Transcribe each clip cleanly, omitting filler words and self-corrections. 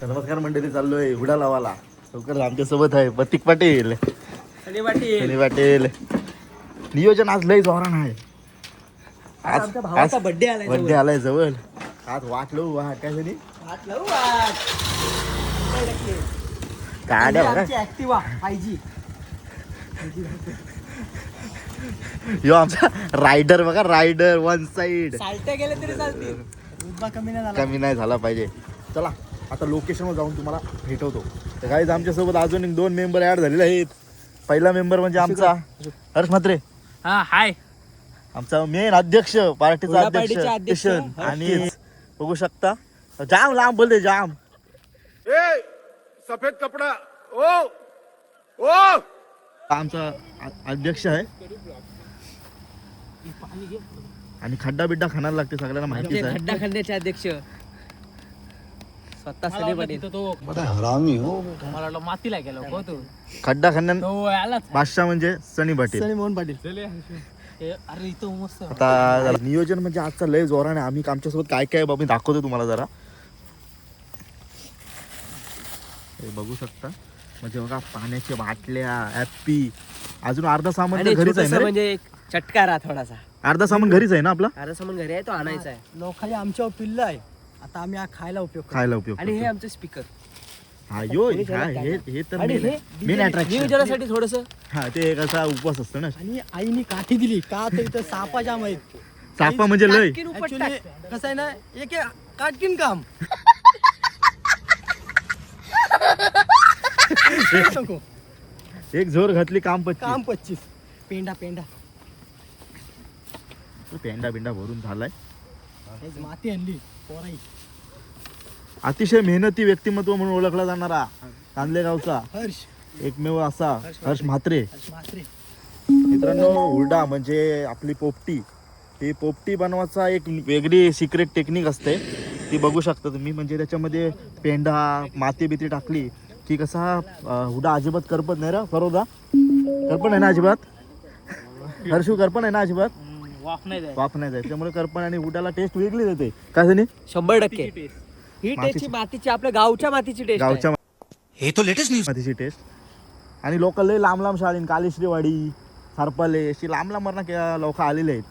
नमस्कार मंडळी, चाललोय हुडा लावाला. लवकर आमच्या सोबत आहे प्रतीक पाटील, सनी पाटील. नियोजन आज लय जोरान आहे. आज भावाचा बर्थडे आलाय जवळ. आज वाट लावू वाट काय सनी गाड्या बघा. ऍक्टिवा 5G. यो आमचा रायडर बघा, रायडर वन साइड. चालते गेले तरी चालते, कमी नाही झाला पाहिजे. चला आता लोकेशनवर जाऊन तुम्हाला भेटवतो. तर गाईज आमच्यासोबत अजून 2 मेंबर ऍड झालेले आहेत. पहिला मेंबर म्हणजे आमचा हर्ष म्हात्रे. हाय. आमचा मेन अध्यक्ष, पार्टीचा अध्यक्ष. आणि बघू शकता जाम लांब बोलते जाम. सफेद कपडा ओ ओ आमचा अध्यक्ष आहे. आणि खड्डा बिड्डा खाणार लागते सगळ्यांना माहितीच आहे. खड्डा खंड्याचे अध्यक्ष स्वतः सनी पाटील. हरामी हो. मला वाटलं मातीला गेलो हो तू. खड्डा खाण्यान तो आलाच. बादशाह म्हणजे सनी पाटील. सनी मोहन पाटील. अरे इथं मस्त. आता नियोजन म्हणजे आजचा लय जोराने. आम्ही आमच्यासोबत काय काय बाबी दाखवतो तुम्हाला जरा. हे बघू शकता म्हणजे बघा, पाण्याच्या बाटल्या, ॲप्पी, अजून अर्धा सामान तर घरीच आहे ना. म्हणजे एक चटकारा थोडासा. अर्धा सामान घरीच आहे ना आपला. अर्धा सामान घरी आहे, तो आणायचा आहे. लोकांनी आमच्यावर पिल्लं आहे. आता आम्ही खायला उपयोग आणि हे आमचे स्पीकर. हा यो हे तर मेन अट्रॅक्शन नियोजनासाठी थोडस. हा ते एक असा उपवास असतो ना. आणि आईने काठी दिली का तर इथं सापा जाम आहेत. सापा म्हणजे लय कसं आहे ना, एक काटकीन काम. एक झोर घातली काम 25. पेंडा बिंडा भरून झालाय. माती आणली पोराई. अतिशय मेहनती व्यक्तिमत्व म्हणून ओळखला जाणारा कांदलेगावचा हर्ष एकमेव असा हर्ष म्हात्रे. मित्रांनो, हुरडा म्हणजे आपली पोपटी. ही पोपटी बनवायचा एक वेगळी सिक्रेट टेक्निक असते, ती बघू शकता तुम्ही. म्हणजे त्याच्यामध्ये पेंडा माती बिती टाकली की कसा हुडा अजिबात करपत नाही. रा फरोदा करपण आहे ना अजिबात. हर्षू करपण आहे ना अजिबात. वाफ नाही जाय. त्यामुळे करपण आणि हुडाला टेस्ट वेगळी देते. काय झाली 100% ही टेस्टची मातीची, आपल्या गावच्या मातीची टेस्ट. गावच्या हे तो लेटेस्ट न्यूज. मातीची टेस्ट. आणि लोक लय लांब लांब शाळेन, कालेश्रीवाडी, सारपाले, अशी लांब लांब मरणा लोक आलेले आहेत.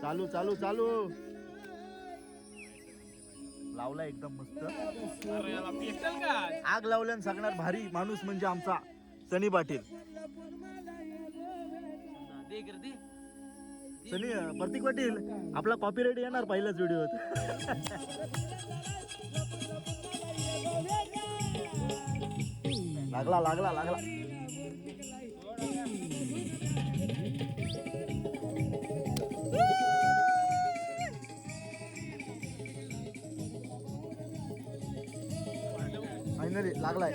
चालू चालू चालू लावला एकदम मस्त. आग लावल्यान सगळ्यात भारी माणूस म्हणजे आमचा सनी पाटील. सनी प्रतीक पाटील आपला कॉपीराइट येणार पहिल्याच व्हिडिओत. लागला लागला लागला. फायनली लागलाय.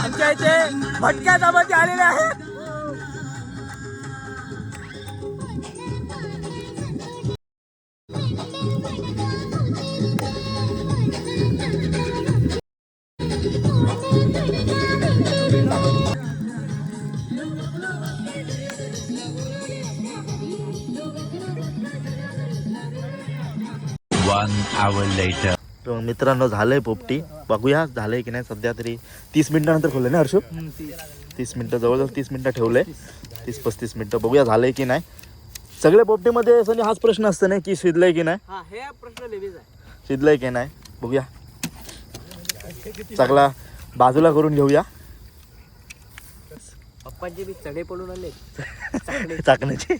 आमच्या इथे भटक्या दाबाती आलेले आहेत. तर मित्रांनो झालंय पोपटी, बघूया झालंय की नाही. सध्या तरी 30 मिनिटानंतर खोललंय ना हर्षू? 30 मिनिटं, जवळजवळ 30 मिनिटं ठेवलंय, 30-35 मिनिटं. बघूया झालंय की नाही. सगळे पोपटीमध्ये सनी हाच प्रश्न असतो ना की शिजलंय की नाही, हे प्रश्न लेडीज आहे. शिजलंय की नाही बघूया. सगळा बाजूला करून घेऊया. पप्पांचे बी चढे पडून आले. चाकण्याची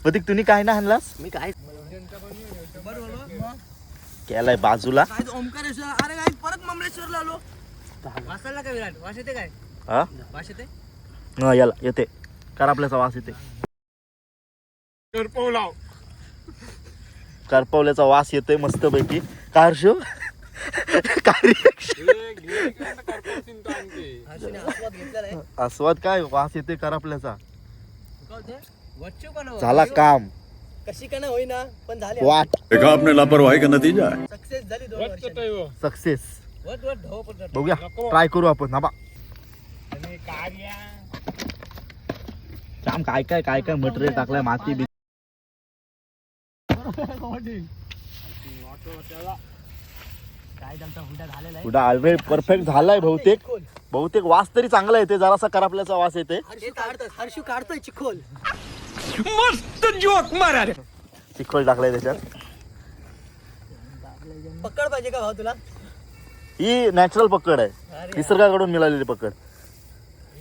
प्रतीक तुम्ही काय ना आणलास? मी काय केलाय बाजूला. ओमकारेश्वर. अरे काय परत ममलेश्वरला आलो. वासाला काय विराट वास येते काय? हा वास येते. हा, याला येते करपल्याचा वास येते. करपवल्याचा वास येतोय मस्त पैकी. काय हर्षू? काय reaction? आस्वाद घेतलेला आहे. आस्वाद काय वास येते करपल्याचा. वच्चू पण हो. झाला काम. कशी का नाही होईना पण झाली. वाट देखा आपने लापरवाही का नतीजा है. सक्सेस झाली 2 वर्षांनी. सक्सेस. वट वट धाव पण बघूया ट्राय करू आपण. नाबा काम काय काय काय काय मटेरियल टाकलाय, माती बी. काय त्यांचा हुडा झालेला आहे. कुठं ऑलरेडी परफेक्ट झालाय बहुतेक वास तरी चांगला येते, जरासा करपल्याचा वास येते. हर्षू काढतोय चिखोल. चिखल टाकलाय त्याच्यात. पकड पाहिजे का भाऊ तुला? ही नॅचरल पकड आहे, निसर्गाकडून मिळालेली पकड.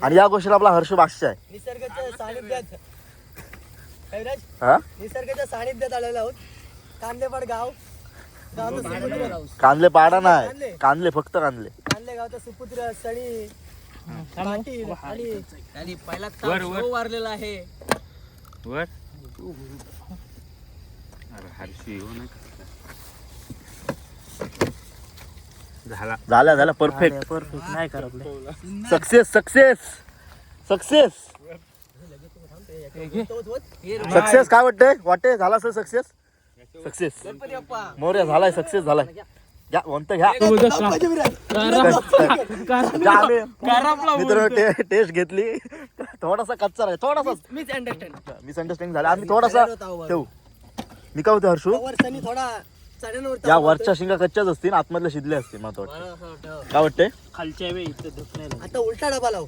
आणि या गोष्टीला आपला हर्ष बादशाह आहे. निसर्गाच्या सानिध्यात कविराज, हा निसर्गाच्या सानिध्यात आलेलो आहोत. कांदेपाड गाव. कांदले पाडा नाही, कांदले फक्त कांदले. कांदले गावचा सुपुत्र सणी पाटील आणि पहिला शो वारलेला आहे. झाला परफेक्ट. नाही करपले. Success success success success. काय वाटते झाला सर? Success success Ganpati Bappa. मोर्या झालाय, सक्सेस झालाय. घ्या कोणतं घ्या. मित्रांनो टेस्ट घेतली, थोडासा कच्चा राहील, थोडासा मिसअंडरस्टँडिंग झाला. आम्ही थोडासा ठेवू. मी काय होते हर्षू, सणी थोडा चढ्यावर या वरच्या शिंगा कच्च्याच असतील, आतमधल्या शिजले असतील. मला वाटतं काय वाटते. खालच्या वेळी आता उलटा डबा लाव.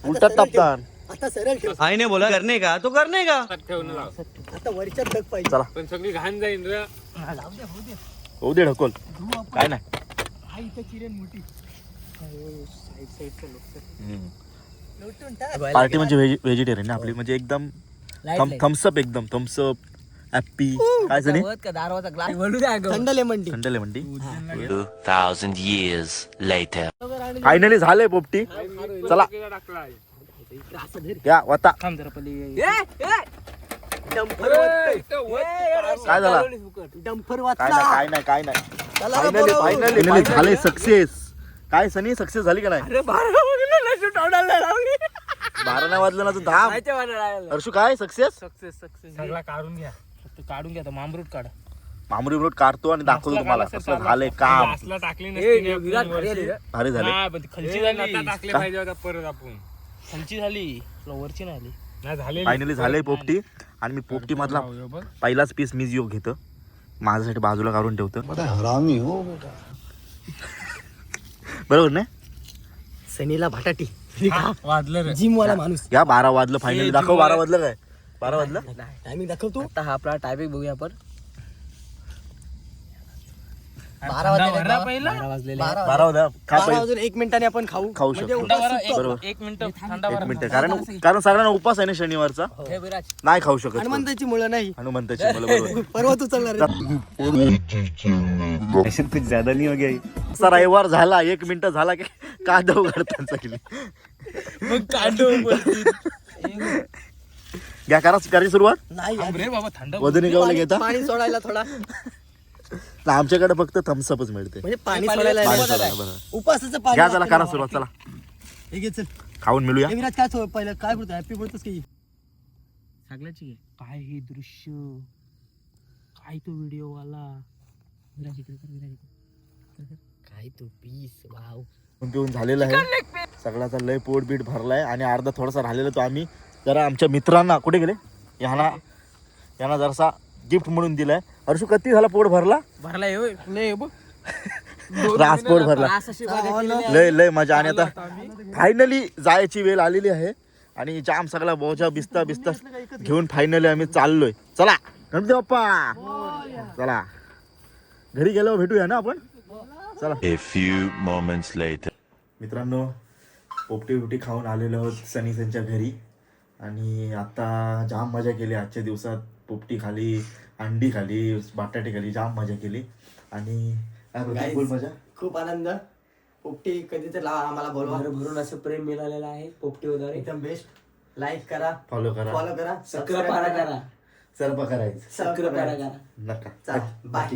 उलटा टापतान. आता सरळ ठेव. आईने बोला करने का तो करने का. आता वरच्या डग पाहिजे. चला पण सगळी घाण जाईल रे. लाव दे, होऊ दे. होऊ दे ढकल, काय नाही. हा इथे चिरेन मोठी. लोटून टाक. पार्टी म्हणजे व्हेजिटेरियन ना आपली, म्हणजे एकदम थम्सअप, एकदम थम्सअप हॅप्पी. काय झाली? थंड लेमन टी. थंड lemon tea. 2,000 years later. Finally झालंय पोपटी. चला या वता. डंपर काय झाला? डंपर काय नाही फायनली झालंय सक्सेस. काय सनी सक्सेस झाली का नाही? 12 नाही वाजलं ना, तू 10. हर्षू काय सक्सेस? सगळा काढून घ्या. काढून घ्या. मामरूट काढ. मामुरी रोड काढतो आणि दाखवतो तुम्हाला कसं झालंय काम. असला टाकली नसती भारी झाले. खालची झाली टाकले पाहिजे होता परत आपण. खालची झाली, फ्लोअरची नाही आली. नाही झाले. फायनली झालंय पोपटी. आणि मी पोपटी मधला पहिलाच पीस मी जो घेतो, माझ्यासाठी बाजूला काढून ठेवतो. बड़ा हरामी हो बेटा. बरोबर नाही? सनीला भाटाटी. वाजलं रे. जिम वाला माणूस. या 12 वाजलं फायनली. दाखव 12 वाजलं काय? 12 वाजलं. टायमिंग दाखवतो. आता हा आपला टायमिंग बघूया आपण. 12 वाजले. 12 वाजता खा 12 पहिले. वाजून 1 मिनिटाने आपण खाऊ म्हणजे शकतो. उपास सुटतो. बरोबर. 1 मिनिट. 1 मिनिट. कारण सगळ्यांना उपास आहे ना शनिवारचा, नाही खाऊ शकत. हनुमंताची मुलं नाही. हनुमंताची मला बरोबर. परवा तू चालणार कुछ ज्यादा नाही हो गया. असा रविवार झाला, 1 मिनिट झाला की कांदा उघडताना गेली. घ्या करायची सुरुवात. नाही थंड वजनी गावला घेता. पाणी सोडायला थोडा. आमच्याकडे फक्त थम्सअपच मिळते. म्हणजे पाणी सोडायला पाणी आहे. सोडायला, बरोबर. उपासाचं पाणी. घ्या चला करा सुरुवात. चला हे घे चल. खाऊन मिळूया. हे विराज काय पहिलं काय बोलतो? हॅपी बोलतोस की सगळ्याची काय हे दृश्य, काय तो व्हिडिओ वाला. विराज इकडे कर, विराज इकडे. काय तो पीस. वाव. पिऊन झालेला आहे सगळ्याचा. लय पोट बीट भरलाय आणि अर्धा थोडासा राहिलेला तो आम्ही जरा आमच्या मित्रांना कुठे गेले यांना जरासा गिफ्ट म्हणून दिलाय. हर्षू किती झाला पोट भरला? भरलाय होय. लय बघ रास पोट भरला. अशी मजा केलेली आहे. लय लय मजा. आणि आता फायनली जायची वेळ आलेली आहे आणि जाम सगळा बोजा बिस्ता घेऊन फायनली आम्ही चाललोय. चला गणपती बाप्पा, चला घरी गेल्यावर भेटूया ना आपण. चला. A few moments later. मित्रांनो, पोपटी खाऊन आलेलो आहोत सनी त्यांच्या घरी आणि आता जाम मजा केली आजच्या दिवसात. पोपटी खाली, अंडी खाली, बटाटे खाली, जाम मजा केली. आणि काय बोलतो, फुल मजा, खूप आनंद. पोपटी कधी तर आम्हाला बोलवा. भरून असं प्रेम मिळालेलं आहे पोपटीवर. एकदम बेस्ट. लाईक करा, फॉलो करा, सबस्क्राईब करा. सर्व करायचं सबस्क्राईब करा. नका. चला बाय.